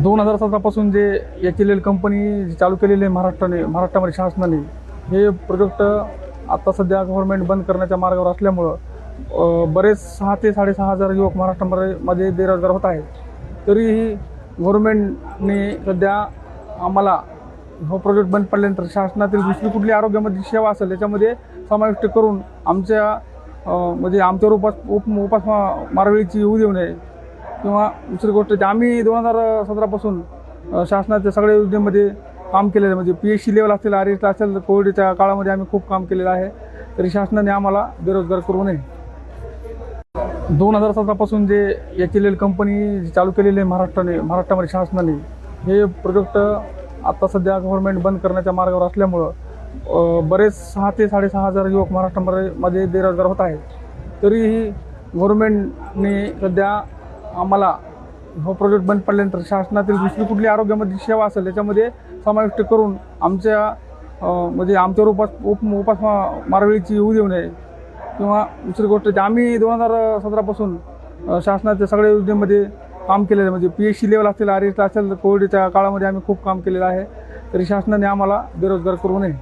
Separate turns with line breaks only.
2017 पासून जे HLL company चालू केलेली आहे महाराष्ट्रामध्ये शासनाने, हे प्रोजेक्ट आता सध्या गव्हर्नमेंट बंद करण्याच्या मार्गावर असल्यामुळं बरेच 6 ते 6,500 युवक महाराष्ट्रामध्ये बेरोजगार होत आहेत. तरीही गव्हर्नमेंटने सध्या आम्हाला हा प्रोजेक्ट बंद पडल्यानंतर शासनातील दुसरी कुठली आरोग्यामध्ये सेवा असेल त्याच्यामध्ये समाविष्ट करून आमच्यावर उपास मारवळीची येऊ देऊ नये. किंवा दुसरी गोष्ट, आम्ही 2017 पासून शासनाच्या सगळ्या योजनेमध्ये काम केलेलं आहे. म्हणजे PHC लेवल असेल, RS असेल, कोविडच्या काळामध्ये आम्ही खूप काम केलेलं आहे. तरी शासनाने आम्हाला बेरोजगार करू नये. 2017 पासून जे HLL कंपनी चालू केलेली आहे महाराष्ट्रामध्ये शासनाने, हे प्रोजेक्ट आता सध्या गव्हर्नमेंट बंद करण्याच्या मार्गावर असल्यामुळं बरेच 6 ते 6,500 युवक महाराष्ट्रामध्ये बेरोजगार होत आहेत. तरीही गव्हर्नमेंटने सध्या आम्हाला हा प्रोजेक्ट बंद पडल्यानंतर शासनातील दुसरी कुठली आरोग्यामध्ये सेवा असेल त्याच्यामध्ये समाविष्ट करून आमच्यावर उपास मारवळीची येऊ देऊ नये. किंवा दुसरी गोष्ट, आम्ही 2017 पासून शासनाच्या सगळ्या योजनेमध्ये काम केलेलं आहे. म्हणजे PHC लेवल असेल, RS असेल, कोविडच्या काळामध्ये आम्ही खूप काम केलेलं आहे. तरी शासनाने आम्हाला बेरोजगार करू नये.